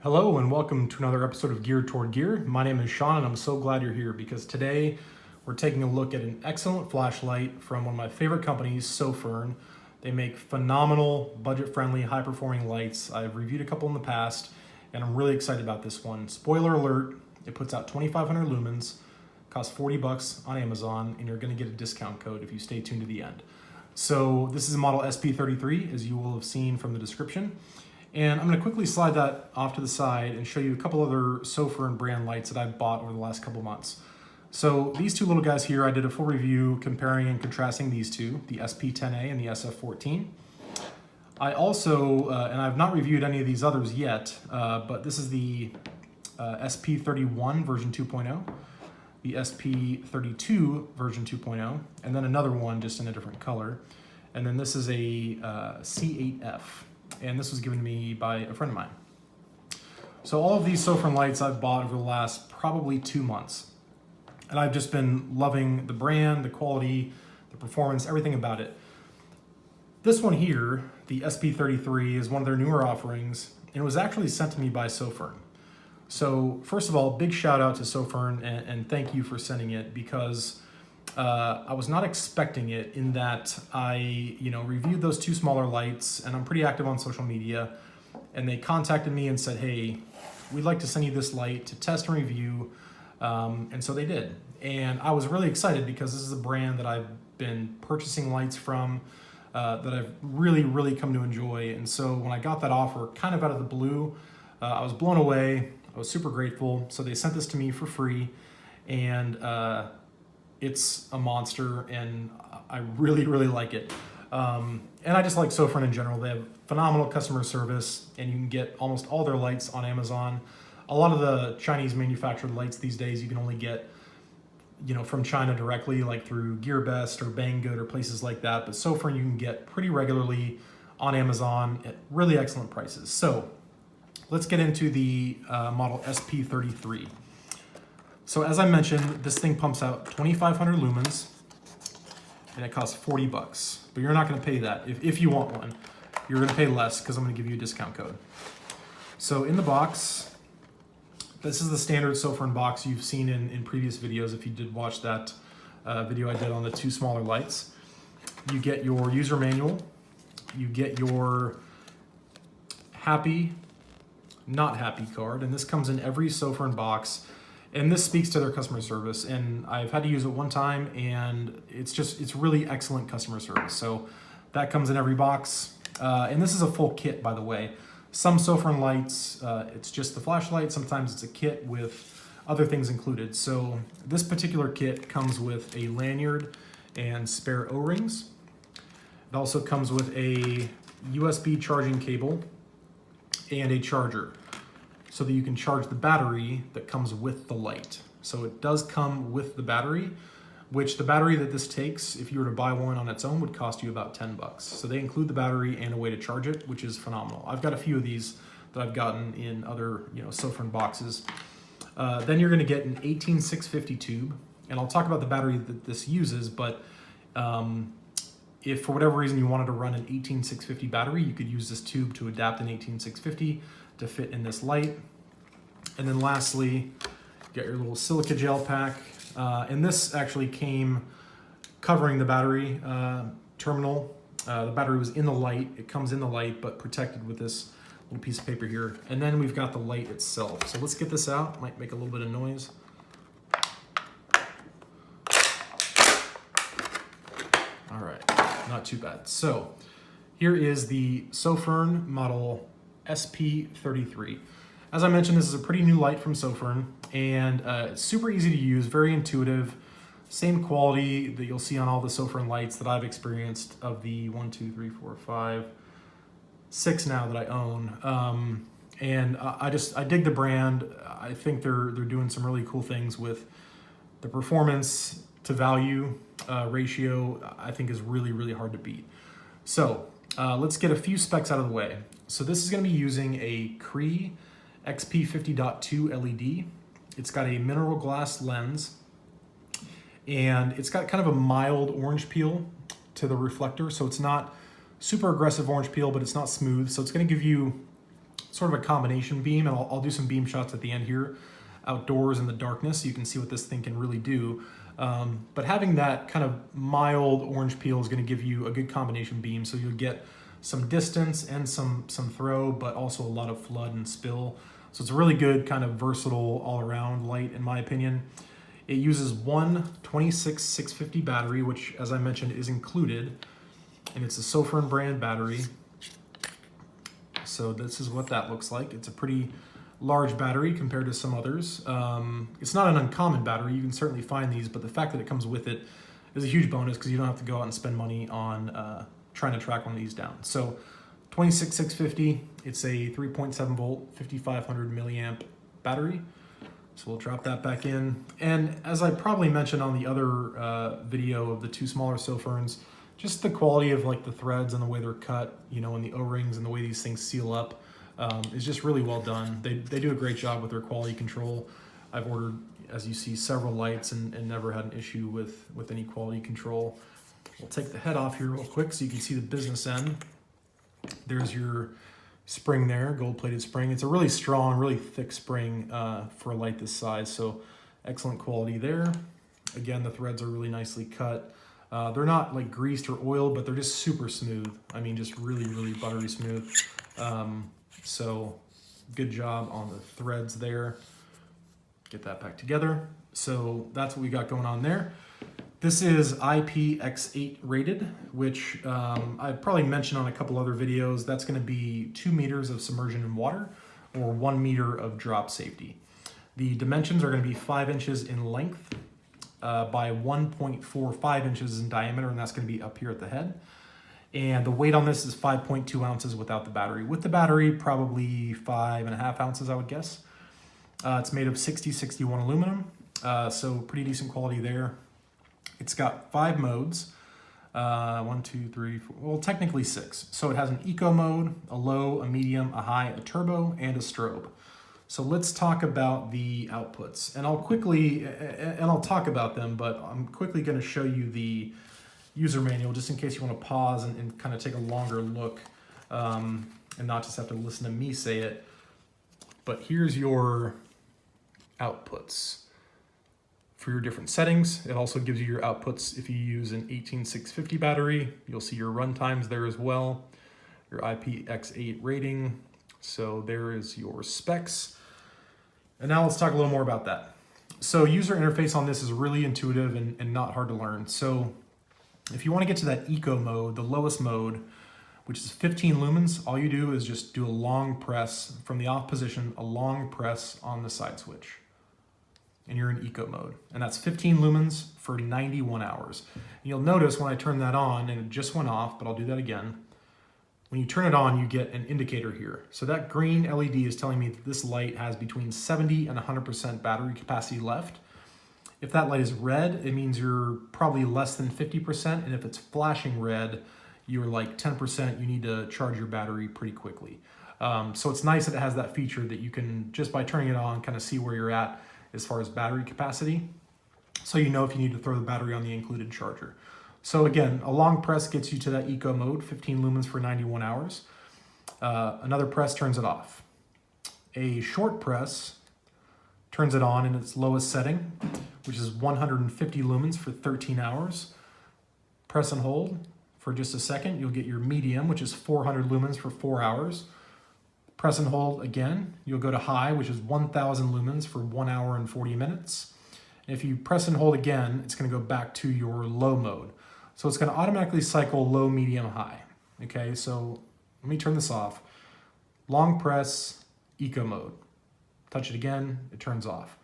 Hello and welcome to another episode of Geared Toward Gear. My name is Sean and I'm so glad you're here because today we're taking a look at an excellent flashlight from one of my favorite companies, Sofirn. They make phenomenal, budget-friendly, high-performing lights. I've reviewed a couple in the past and I'm really excited about this one. Spoiler alert, it puts out 2,500 lumens, costs $40 on Amazon, and you're gonna get a discount code if you stay tuned to the end. So this is a model SP33, as you will have seen from the description. And I'm going to quickly slide that off to the side and show you a couple other Sofirn brand lights that I've bought over the last couple months. So these two little guys here, I did a full review comparing and contrasting these two, the SP10A and the SF14. I also, and I've not reviewed any of these others yet, but this is the SP31 version 2.0, the SP32 version 2.0, and then another one just in a different color. And then this is a C8F. And this was given to me by a friend of mine. So all of these Sofirn lights I've bought over the last probably 2 months. And I've just been loving the brand, the quality, the performance, everything about it. This one here, the SP33, is one of their newer offerings, and it was actually sent to me by Sofirn. So first of all, big shout out to Sofirn and thank you for sending it, because I was not expecting it, in that I reviewed those two smaller lights and I'm pretty active on social media, and they contacted me and said, hey, we'd like to send you this light to test and review, and so they did. And I was really excited because this is a brand that I've been purchasing lights from, that I've really come to enjoy. And so when I got that offer kind of out of the blue, I was blown away. I was super grateful. So they sent this to me for free, and it's a monster, and I really like it. And I just like Sofirn in general. They have phenomenal customer service, and you can get almost all their lights on Amazon. A lot of the Chinese manufactured lights these days you can only get from China directly, like through GearBest or Banggood or places like that. But Sofirn you can get pretty regularly on Amazon at really excellent prices. So let's get into the model SP33. So as I mentioned, this thing pumps out 2,500 lumens, and it costs $40. But you're not going to pay that. If you want one, you're going to pay less because I'm going to give you a discount code. So in the box, this is the standard Sofirn box you've seen in previous videos. If you did watch that video I did on the two smaller lights, you get your user manual, you get your happy, not happy card, and this comes in every Sofirn box. And this speaks to their customer service, and I've had to use it one time, and it's really excellent customer service. So that comes in every box, and this is a full kit, by the way. Some Sofirn lights, it's just the flashlight. Sometimes it's a kit with other things included. So this particular kit comes with a lanyard and spare O-rings. It also comes with a USB charging cable and a charger, so that you can charge the battery that comes with the light. So it does come with the battery, which the battery that this takes, if you were to buy one on its own, would cost you about $10. So they include the battery and a way to charge it, which is phenomenal. I've got a few of these that I've gotten in other Sofirn boxes. Then you're gonna get an 18650 tube, and I'll talk about the battery that this uses, but if for whatever reason you wanted to run an 18650 battery, you could use this tube to adapt an 18650 to fit in this light. And then lastly, you get your little silica gel pack. And this actually came covering the battery terminal. The battery was in the light. It comes in the light, but protected with this little piece of paper here. And then we've got the light itself. So let's get this out. Might make a little bit of noise. All right, not too bad. So here is the Sofirn model SP33. As I mentioned, this is a pretty new light from Sofirn, and it's super easy to use, very intuitive, same quality that you'll see on all the Sofirn lights that I've experienced of the 6 now that I own. And I dig the brand. I think they're doing some really cool things with the performance to value ratio. I think is really hard to beat. So let's get a few specs out of the way. So this is going to be using a Cree XP50.2 LED. It's got a mineral glass lens, and it's got kind of a mild orange peel to the reflector. So it's not super aggressive orange peel, but it's not smooth. So it's going to give you sort of a combination beam, and I'll do some beam shots at the end here, outdoors in the darkness, so you can see what this thing can really do. But having that kind of mild orange peel is going to give you a good combination beam, so you'll get some distance and some throw, but also a lot of flood and spill. So it's a really good kind of versatile all-around light, in my opinion. It uses one 26650 battery, which, as I mentioned, is included, and it's a Sofirn brand battery. So this is what that looks like. It's a pretty large battery compared to some others. It's not an uncommon battery. You can certainly find these, but the fact that it comes with it is a huge bonus because you don't have to go out and spend money on trying to track one of these down. So 26650, it's a 3.7 volt, 5500 milliamp battery. So we'll drop that back in. And as I probably mentioned on the other video of the two smaller Sofirns, just the quality of like the threads and the way they're cut, you know, and the O-rings and the way these things seal up is just really well done. They do a great job with their quality control. I've ordered, as you see, several lights and never had an issue with any quality control. We'll take the head off here real quick so you can see the business end. There's your spring there, gold-plated spring. It's a really strong, really thick spring for a light this size, so excellent quality there. Again, the threads are really nicely cut. They're not like greased or oiled, but they're just super smooth. I mean, just really, really buttery smooth. So good job on the threads there. Get that back together. So that's what we got going on there. This is IPX8 rated, which I've probably mentioned on a couple other videos. That's going to be 2 meters of submersion in water or 1 meter of drop safety. The dimensions are going to be 5 inches in length by 1.45 inches in diameter, and that's going to be up here at the head. And the weight on this is 5.2 ounces without the battery. With the battery, probably 5.5 ounces, I would guess. It's made of 6061 aluminum, so pretty decent quality there. It's got 5 modes, 1, 2, 3, 4, well, technically 6. So it has an eco mode, a low, a medium, a high, a turbo, and a strobe. So let's talk about the outputs. And I'll talk about them, but I'm quickly gonna show you the user manual just in case you wanna pause and kind of take a longer look and not just have to listen to me say it. But here's your outputs for your different settings. It also gives you your outputs if you use an 18650 battery. You'll see your run times there as well, your IPX8 rating. So there is your specs. And now let's talk a little more about that. So user interface on this is really intuitive and not hard to learn. So if you want to get to that eco mode, the lowest mode, which is 15 lumens, all you do is just do a long press from the off position, a long press on the side switch. And you're in eco mode. And that's 15 lumens for 91 hours. And you'll notice when I turn that on, and it just went off, but I'll do that again. When you turn it on, you get an indicator here. So that green LED is telling me that this light has between 70 and 100% battery capacity left. If that light is red, it means you're probably less than 50%. And if it's flashing red, you're like 10%, you need to charge your battery pretty quickly. So it's nice that it has that feature that you can, just by turning it on, kind of see where you're at as far as battery capacity. So you know if you need to throw the battery on the included charger. So again, a long press gets you to that eco mode, 15 lumens for 91 hours. Another press turns it off. A short press turns it on in its lowest setting, which is 150 lumens for 13 hours. Press and hold for just a second. You'll get your medium, which is 400 lumens for 4 hours. Press and hold again. You'll go to high, which is 1000 lumens for 1 hour and 40 minutes. And if you press and hold again, it's going to go back to your low mode. So it's going to automatically cycle low, medium, high. Okay, so let me turn this off. Long press, eco mode. Touch it again, it turns off.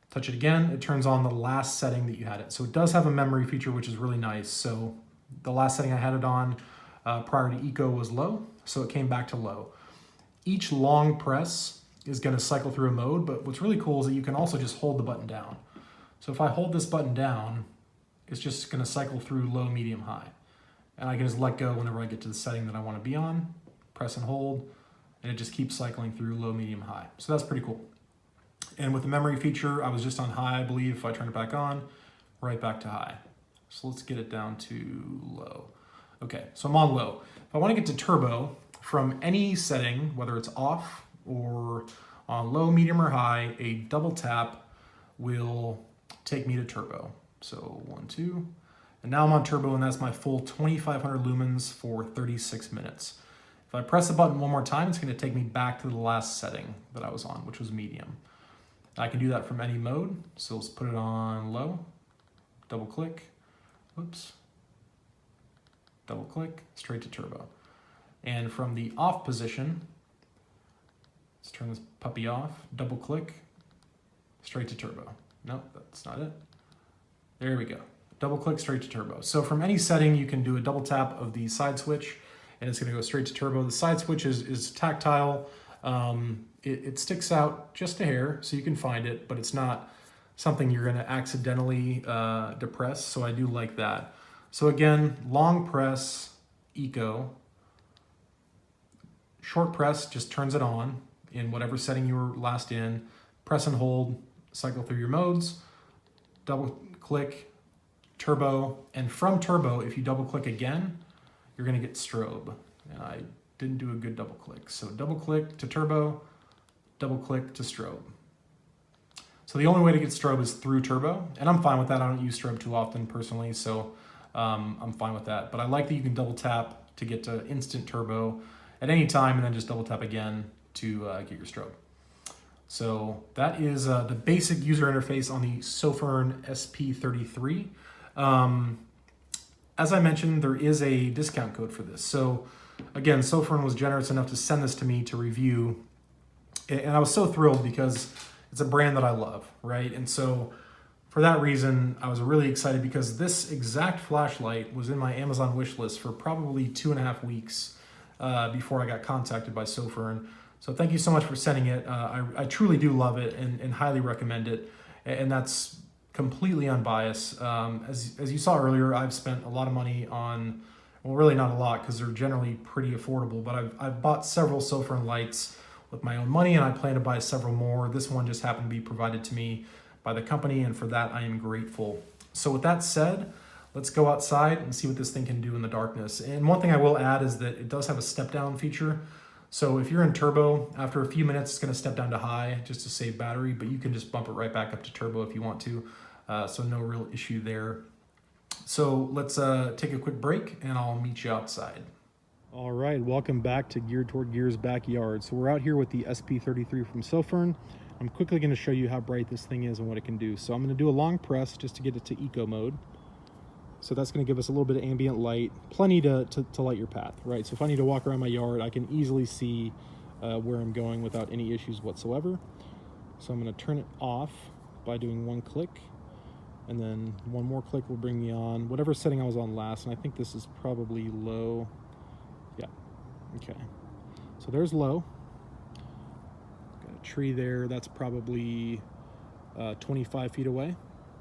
Touch it again, it turns on the last setting that you had it. So it does have a memory feature, which is really nice. So the last setting I had it on prior to eco was low, so it came back to low. Each long press is going to cycle through a mode, but what's really cool is that you can also just hold the button down. So if I hold this button down, it's just going to cycle through low, medium, high. And I can just let go whenever I get to the setting that I want to be on, press and hold, and it just keeps cycling through low, medium, high. So that's pretty cool. And with the memory feature, I was just on high, I believe. If I turn it back on, right back to high. So let's get it down to low. Okay, so I'm on low. If I want to get to turbo, from any setting, whether it's off or on low, medium, or high, a double tap will take me to turbo. So 1, 2, and now I'm on turbo, and that's my full 2500 lumens for 36 minutes. If I press the button one more time, it's going to take me back to the last setting that I was on, which was medium. I can do that from any mode, so let's put it on low, double click, whoops, double click, straight to turbo. And from the off position, let's turn this puppy off, double click, straight to turbo. Nope, that's not it. There we go. Double click straight to turbo. So from any setting, you can do a double tap of the side switch and it's gonna go straight to turbo. The side switch is tactile. It sticks out just a hair so you can find it, but it's not something you're gonna accidentally depress. So I do like that. So again, long press, eco. Short press just turns it on in whatever setting you were last in. Press and hold, cycle through your modes, double click, turbo, and from turbo, if you double click again, you're gonna get strobe. And I didn't do a good double click. So double click to turbo, double click to strobe. So the only way to get strobe is through turbo, and I'm fine with that. I don't use strobe too often personally, so I'm fine with that. But I like that you can double tap to get to instant turbo at any time, and then just double tap again to get your strobe. So that is the basic user interface on the Sofirn SP33. As I mentioned, there is a discount code for this. So again, Sofirn was generous enough to send this to me to review. And I was so thrilled because it's a brand that I love, right? And so for that reason, I was really excited because this exact flashlight was in my Amazon wish list for probably 2.5 weeks before I got contacted by Sofirn. So thank you so much for sending it. I truly do love it and highly recommend it. And that's completely unbiased. As you saw earlier, I've spent a lot of money on, well, really not a lot because they're generally pretty affordable, but I've bought several Sofirn lights with my own money, and I plan to buy several more. This one just happened to be provided to me by the company, and for that I am grateful. So with that said, let's go outside and see what this thing can do in the darkness. And one thing I will add is that it does have a step down feature. So if you're in turbo, after a few minutes, it's gonna step down to high just to save battery, but you can just bump it right back up to turbo if you want to. So no real issue there. So let's take a quick break and I'll meet you outside. All right, welcome back to Geared Toward Gear's backyard. So we're out here with the SP33 from Sofirn. I'm quickly gonna show you how bright this thing is and what it can do. So I'm gonna do a long press just to get it to eco mode. So that's gonna give us a little bit of ambient light, plenty to light your path, right? So if I need to walk around my yard, I can easily see where I'm going without any issues whatsoever. So I'm gonna turn it off by doing one click, and then one more click will bring me on whatever setting I was on last, and I think this is probably low. Yeah, okay. So there's low. Got a tree there, that's probably 25 feet away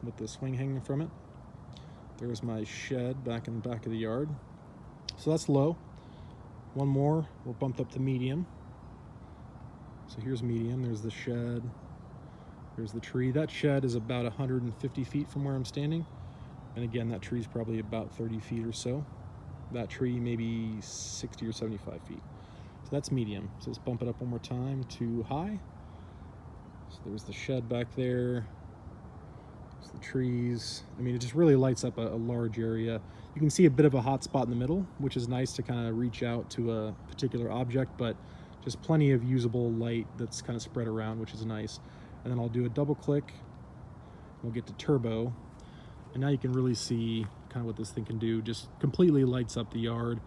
with the swing hanging from it. There's my shed back in the back of the yard. So that's low. One more, we're bumped up to medium. So here's medium, there's the shed, there's the tree. That shed is about 150 feet from where I'm standing. And again, that tree's probably about 30 feet or so. That tree maybe 60 or 75 feet. So that's medium. So let's bump it up one more time to high. So there's the shed back there. There's the trees. I mean, it just really lights up a large area. You can see a bit of a hot spot in the middle, which is nice to kind of reach out to a particular object, but just plenty of usable light that's kind of spread around, which is nice. And then I'll do a double click. We'll get to turbo. And now you can really see kind of what this thing can do. Just completely lights up the yard.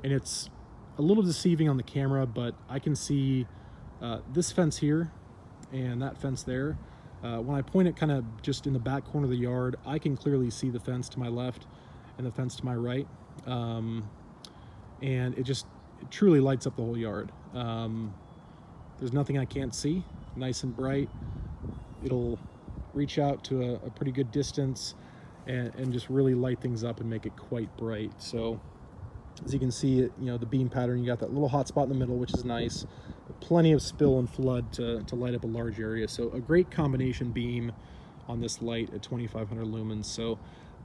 And it's a little deceiving on the camera, but I can see this fence here and that fence there. When I point it kind of just in the back corner of the yard, I can clearly see the fence to my left and the fence to my right. And it truly lights up the whole yard. There's nothing I can't see, nice and bright. It'll reach out to a pretty good distance and just really light things up and make it quite bright. So as you can see, the beam pattern, you got that little hot spot in the middle, which is nice. Plenty of spill and flood to light up a large area. So a great combination beam on this light at 2500 lumens. So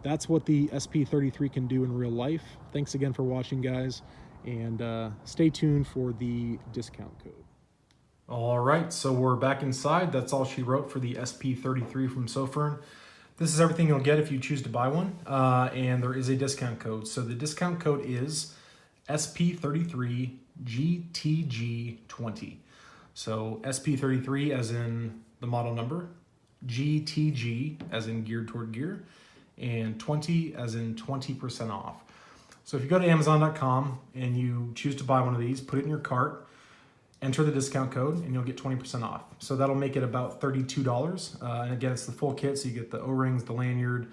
that's what the SP33 can do in real life. Thanks again for watching, guys. and stay tuned for the discount code. All right, so we're back inside. That's all she wrote for the SP33 from Sofirn. This is everything you'll get if you choose to buy one, and there is a discount code. So the discount code is SP33GTG20. So SP33 as in the model number, GTG as in geared toward gear, and 20 as in 20% off. So if you go to Amazon.com and you choose to buy one of these, put it in your cart, enter the discount code, and you'll get 20% off. So that'll make it about $32. And again, it's the full kit, so you get the O-rings, the lanyard,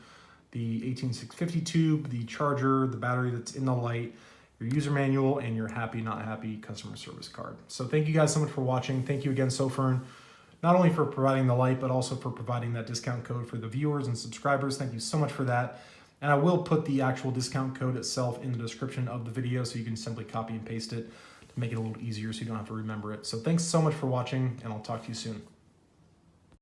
the 18650 tube, the charger, the battery that's in the light, your user manual, and your happy, not happy customer service card. So thank you guys so much for watching. Thank you again, Sofirn, not only for providing the light, but also for providing that discount code for the viewers and subscribers. Thank you so much for that. And I will put the actual discount code itself in the description of the video, so you can simply copy and paste it to make it a little easier so you don't have to remember it. So thanks so much for watching, and I'll talk to you soon.